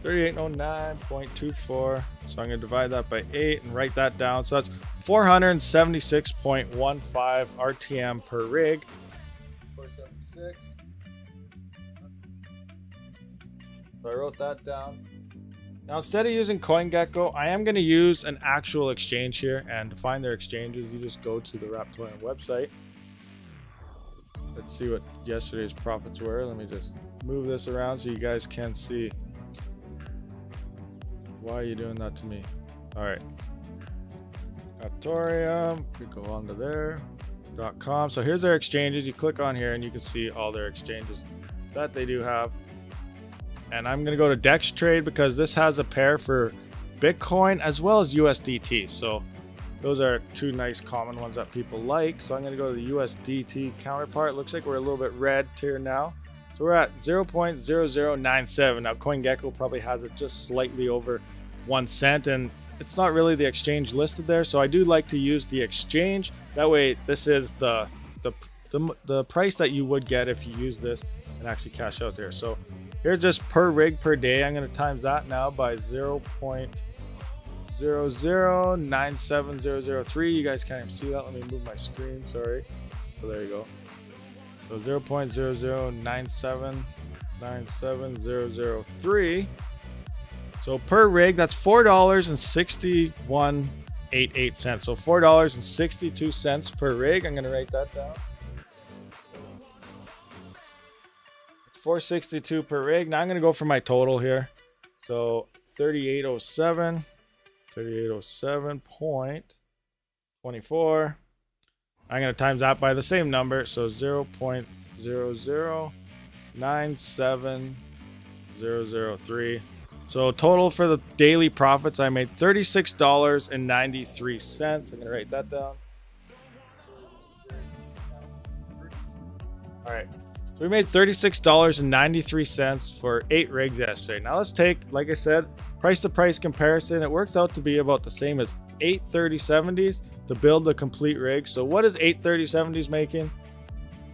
3809.24. So I'm gonna divide that by 8 and write that down. So that's 476.15 RTM per rig. 476. So I wrote that down. Now instead of using CoinGecko, I am going to use an actual exchange here, and to find their exchanges you just go to the Raptorium website. Let's see what yesterday's profits were. Let me just move this around so you guys can see. Why are you doing that to me? Alright, Raptorium, we go on to there.com. So here's their exchanges. You click on here and you can see all their exchanges that they do have. And I'm going to go to Dex Trade because this has a pair for Bitcoin as well as USDT. So those are two nice common ones that people like. So I'm going to go to the USDT counterpart. Looks like we're a little bit red here now. So we're at 0.0097. Now CoinGecko probably has it just slightly over 1 cent. And it's not really the exchange listed there. So I do like to use the exchange. That way this is the price that you would get if you use this and actually cash out there. So here's just per rig per day. I'm going to times that now by 0.0097003. You guys can't even see that. Let me move my screen. Sorry. So there you go. So 0.009797003. So per rig, that's $4.6188. So $4.62 per rig. I'm gonna write that down. 462 per rig. Now I'm gonna go for my total here. So 3807.24. I'm going to times that by the same number. So 0.0097003. So total for the daily profits, I made $36.93. I'm going to write that down. All right. So we made $36.93 for 8 rigs yesterday. Now let's take, like I said, price to price comparison. It works out to be about the same as 8 3070s to build a complete rig. So what is 8 3070s making?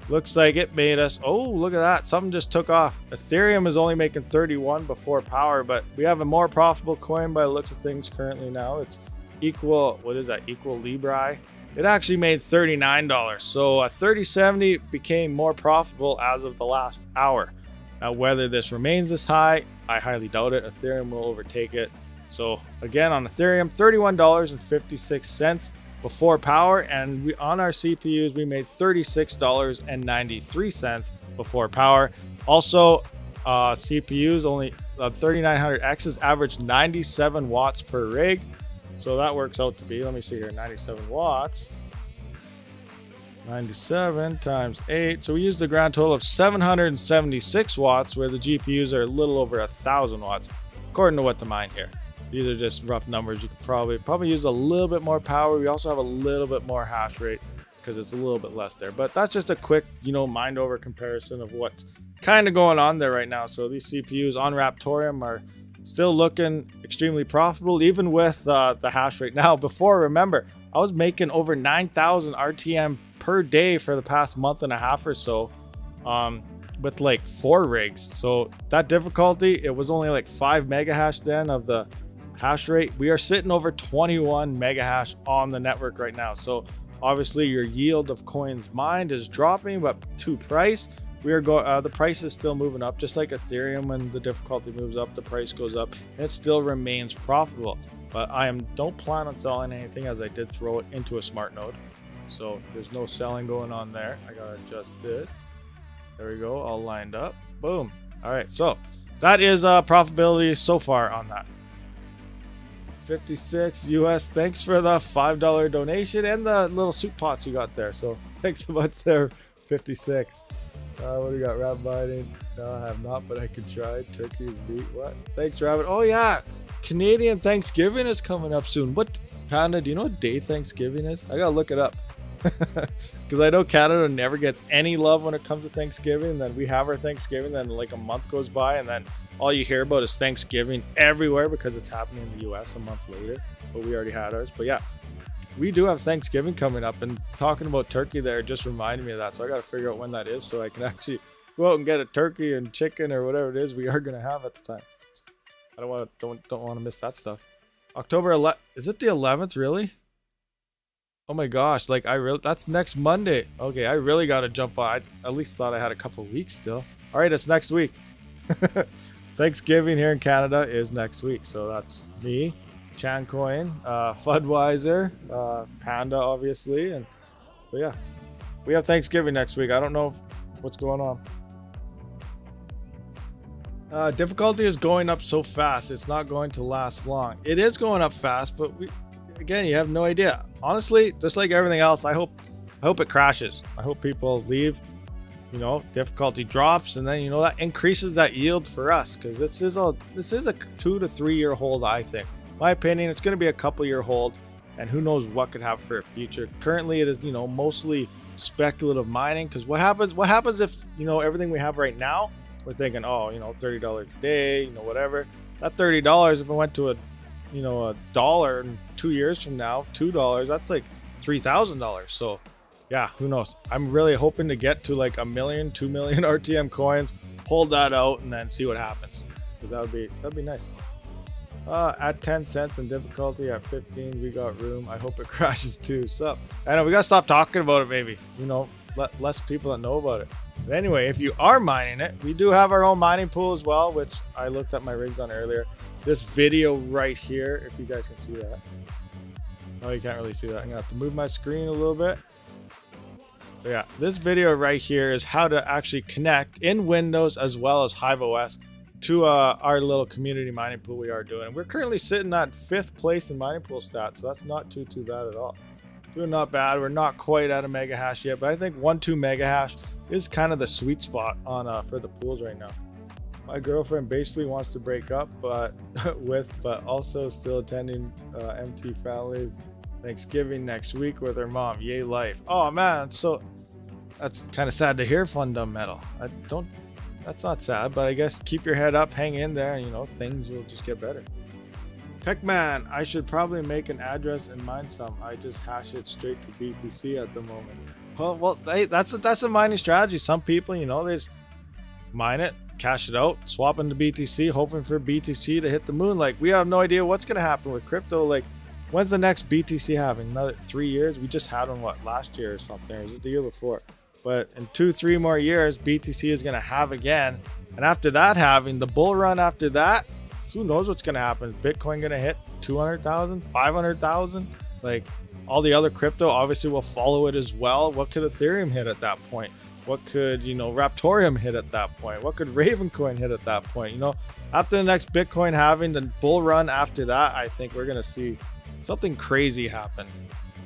Looks like it made us, oh, look at that. Something just took off. Ethereum is only making 31 before power, but we have a more profitable coin by the looks of things currently now. It's equal, what is that? Equal Libri. It actually made $39. So a 3070 became more profitable as of the last hour. Now, whether this remains this high, I highly doubt it. Ethereum will overtake it. So again, on Ethereum, $31.56 before power, and we on our CPUs we made $36.93 before power. Also, CPUs only 3900Xs average 97 watts per rig, so that works out to be, let me see here, 97 watts. 97 times 8, so we used a grand total of 776 watts, where the GPUs are a little over 1,000 watts, according to what to mine here. These are just rough numbers. You could probably use a little bit more power. We also have a little bit more hash rate because it's a little bit less there. But that's just a quick, mind over comparison of what's kind of going on there right now. So these CPUs on Raptoreum are still looking extremely profitable, even with the hash rate. Now, before, remember, I was making over 9,000 RTM per day for the past month and a half or so. With like 4 rigs. So that difficulty, it was only like 5 mega hash then of the hash rate. We are sitting over 21 mega hash on the network right now. So obviously your yield of coins mined is dropping, but to price, we are going, the price is still moving up. Just like Ethereum, when the difficulty moves up, the price goes up, and it still remains profitable. But don't plan on selling anything, as I did throw it into a smart node. So there's no selling going on there. I gotta adjust this. There we go, all lined up. Boom. All right, so that is profitability so far on that. 56 US. Thanks for the $5 donation and the little soup pots you got there. So thanks so much there, 56. What do you got? Rabid Mining? No, I have not, but I could try. Turkey's beat. What? Thanks, Rabid. Oh yeah, Canadian Thanksgiving is coming up soon. What, Panda? Do you know what day Thanksgiving is? I gotta look it up. Because I know Canada never gets any love when it comes to Thanksgiving. And then we have our Thanksgiving, then like a month goes by, and then all you hear about is Thanksgiving everywhere because it's happening in the US a month later. But we already had ours. But yeah, we do have Thanksgiving coming up, and talking about turkey there just reminded me of that. So I got to figure out when that is so I can actually go out and get a turkey and chicken or whatever it is we are going to have at the time. I don't want to miss that stuff. October 11th. Is it the 11th, really? Oh my gosh, like that's next Monday. Okay, I really got to jump on. I at least thought I had a couple of weeks still. All right, it's next week. Thanksgiving here in Canada is next week. So that's me, Chancoin, Fudweiser, Panda, obviously. And but yeah, we have Thanksgiving next week. I don't know what's going on. Difficulty is going up so fast. It's not going to last long. It is going up fast, but again, you have no idea. Honestly, just like everything else, I hope it crashes. I hope people leave, difficulty drops, and then that increases that yield for us, because this is a 2 to 3 year hold. I think, my opinion, it's going to be a couple year hold, and who knows what could happen for a future. Currently, it is mostly speculative mining, because what happens if everything we have right now, we're thinking, oh, $30 a day, whatever. That $30, if it went to a $1 in 2 years from now, $2, that's like $3,000. So yeah, who knows? I'm really hoping to get to like 1 million, 2 million RTM coins, hold that out, and then see what happens. So that'd be nice. At 10 cents and difficulty at 15, we got room. I hope it crashes too. So I know we gotta stop talking about it. Maybe less people that know about it. But anyway, if you are mining it, we do have our own mining pool as well, which I looked at my rigs on earlier. This video right here, if you guys can see that. Oh, you can't really see that. I'm gonna have to move my screen a little bit. But yeah, this video right here is how to actually connect in Windows as well as Hive OS to our little community mining pool we are doing. We're currently sitting at 5th place in mining pool stats, so that's not too bad at all. Doing not bad. We're not quite at a mega hash yet, but I think 1-2 mega hash is kind of the sweet spot on for the pools right now. My girlfriend basically wants to break up, but also still attending MT families Thanksgiving next week with her mom. Yay life. Oh man, so that's kind of sad to hear, fundamental. That's not sad, but I guess keep your head up, hang in there, and you know, things will just get better. Techman, I should probably make an address and mine some. I just hash it straight to BTC at the moment. Well, hey, that's a mining strategy. Some people, you know, they just mine it, cash it out, swap into BTC, hoping for BTC to hit the moon. Like, we have no idea what's gonna happen with crypto. Like, when's the next BTC having? Another 3 years? We just had one, what, last year or something? Or was it the year before? But in 2-3 more years, BTC is gonna have again. And after that having, the bull run after that, who knows what's gonna happen? Is Bitcoin gonna hit 200,000, 500,000? Like, all the other crypto obviously will follow it as well. What could Ethereum hit at that point? What could, you know, Raptoreum hit at that point? What could Ravencoin hit at that point? You know, after the next Bitcoin having the bull run after that, I think we're gonna see something crazy happen.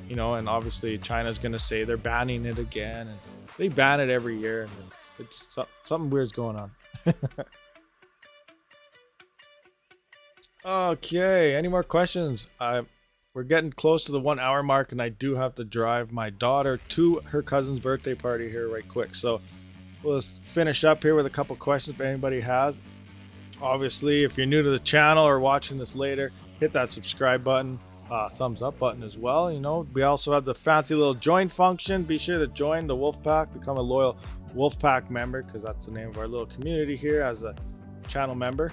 You know, and obviously China's gonna say they're banning it again, and they ban it every year, and it's something weird's going on. Okay, any more questions? We're getting close to the 1 hour mark, and I do have to drive my daughter to her cousin's birthday party here right quick. So we'll just finish up here with a couple questions if anybody has. Obviously, if you're new to the channel or watching this later, hit that subscribe button, thumbs up button as well. You know, we also have the fancy little join function. Be sure to join the Wolfpack, become a loyal Wolfpack member, because that's the name of our little community here as a channel member.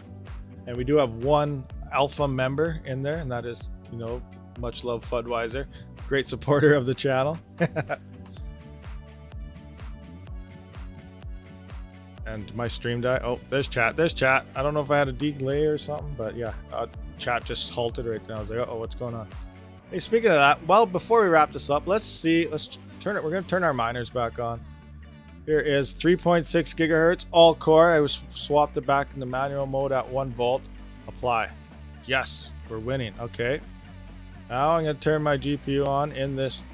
And we do have one alpha member in there, and that is, you know, much love Fudweiser, great supporter of the channel. And my stream died. Oh, there's chat. I don't know if I had a delay or something, but yeah, chat just halted right now. I was like, oh, what's going on? Hey, speaking of that, well, before we wrap this up, let's turn it. We're gonna turn our miners back on. Here is 3.6 gigahertz all core. I was swapped it back into manual mode at 1 volt. Apply. Yes, we're winning. Okay. Now I'm going to turn my GPU on in this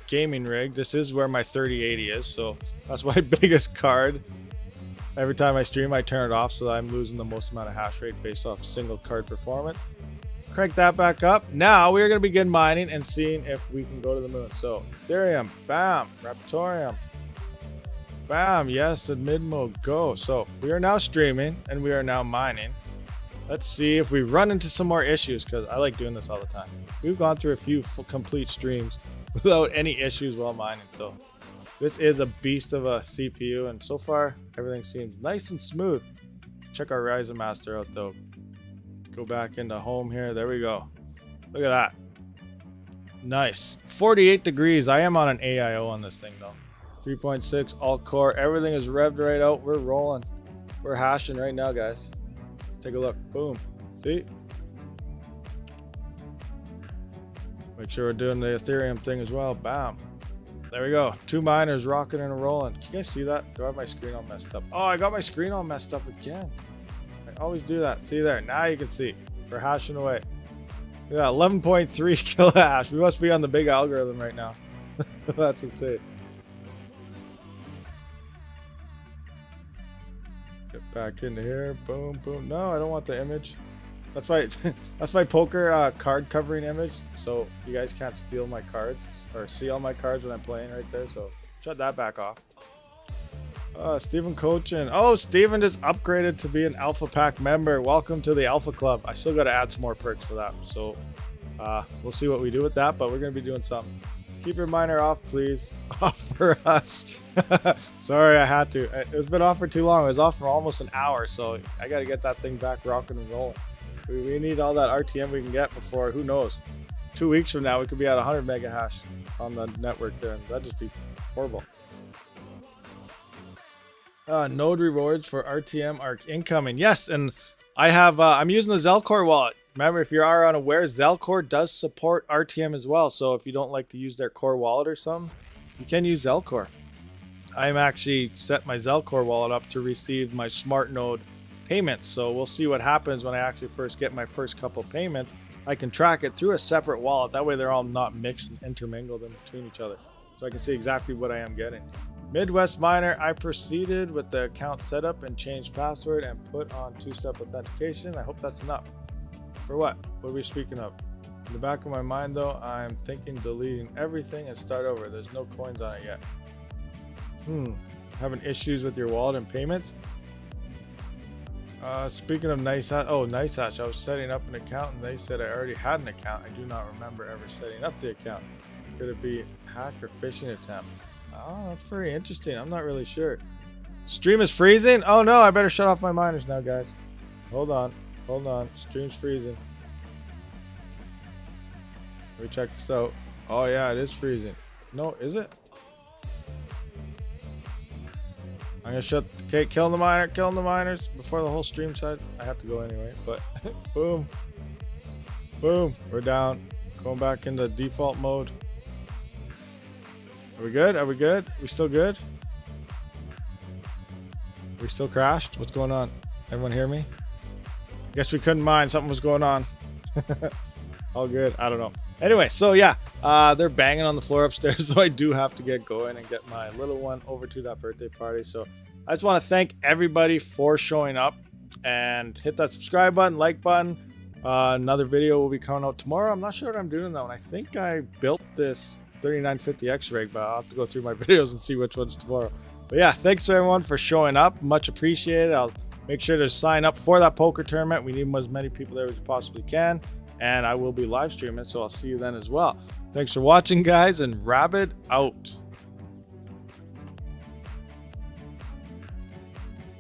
gaming rig. This is where my 3080 is, so that's my biggest card. Every time I stream, I turn it off so that I'm losing the most amount of hash rate based off single card performance. Crank that back up. Now we are going to begin mining and seeing if we can go to the moon. So ethereum, bam, raptoreum, bam, yes, in mid mode, go. So we are now streaming and we are now mining. Let's see if we run into some more issues, because I like doing this all the time. We've gone through a few complete streams without any issues while mining. So this is a beast of a CPU, and so far everything seems nice and smooth. Check our Ryzen Master out though. Go back into home here. There we go. Look at that. Nice. 48 degrees. I am on an AIO on this thing though. 3.6 alt core. Everything is revved right out. We're rolling. We're hashing right now, guys. Take a look. Boom. See? Make sure we're doing the Ethereum thing as well. Bam. There we go. 2 miners rocking and rolling. Can you guys see that? Do I have my screen all messed up? Oh, I got my screen all messed up again. I always do that. See there. Now you can see. We're hashing away. Yeah, 11.3 kilohash. We must be on the big algorithm right now. That's insane. Get back into here. Boom, boom. No, I don't want the image. That's my poker card covering image. So you guys can't steal my cards or see all my cards when I'm playing right there. So shut that back off. Steven Cochin. Oh, Steven just upgraded to be an Alpha Pack member. Welcome to the Alpha Club. I still got to add some more perks to that. So we'll see what we do with that, but we're going to be doing something. Keep your miner off, please. Off for us. Sorry, I had to. It's been off for too long. It was off for almost an hour, so I got to get that thing back rocking and rolling. We need all that RTM we can get before, who knows, 2 weeks from now, we could be at 100 mega hash on the network there, and that'd just be horrible. Node rewards for RTM are incoming. Yes, and I have I'm using the Zelcore wallet. Remember, if you are unaware, Zelcore does support RTM as well. So if you don't like to use their core wallet or something, you can use Zelcore. I'm actually set my Zelcore wallet up to receive my smart node payments. So we'll see what happens when I actually first get my first couple payments. I can track it through a separate wallet. That way they're all not mixed and intermingled in between each other. So I can see exactly what I am getting. Midwest Miner, I proceeded with the account setup and changed password and put on two-step authentication. I hope that's enough. For what? What are we speaking of? In the back of my mind though, I'm thinking deleting everything and start over. There's no coins on it yet. Having issues with your wallet and payments? Speaking of NiceHash, NiceHash, I was setting up an account and they said I already had an account. I do not remember ever setting up the account. Could it be hack or phishing attempt? Oh, that's very interesting. I'm not really sure. Stream is freezing? Oh no, I better shut off my miners now, guys. Hold on. Stream's freezing. Let me check this out. Oh yeah, it is freezing. No, is it? I'm gonna killing the miners before the whole stream side. I have to go anyway, but boom. We're down. Going back into default mode. Are we good? We still good? We still crashed? What's going on? Everyone hear me? Guess we couldn't mine. Something was going on. All good. I don't know. Anyway, so yeah, they're banging on the floor upstairs, so I do have to get going and get my little one over to that birthday party. So I just want to thank everybody for showing up and hit that subscribe button, like button. Another video will be coming out tomorrow. I'm not sure what I'm doing though, and I think I built this 3950X rig, but I'll have to go through my videos and see which one's tomorrow. But yeah, thanks everyone for showing up. Much appreciated. I'll make sure to sign up for that poker tournament. We need as many people there as we possibly can. And I will be live streaming, so I'll see you then as well. Thanks for watching, guys, and Rabid out.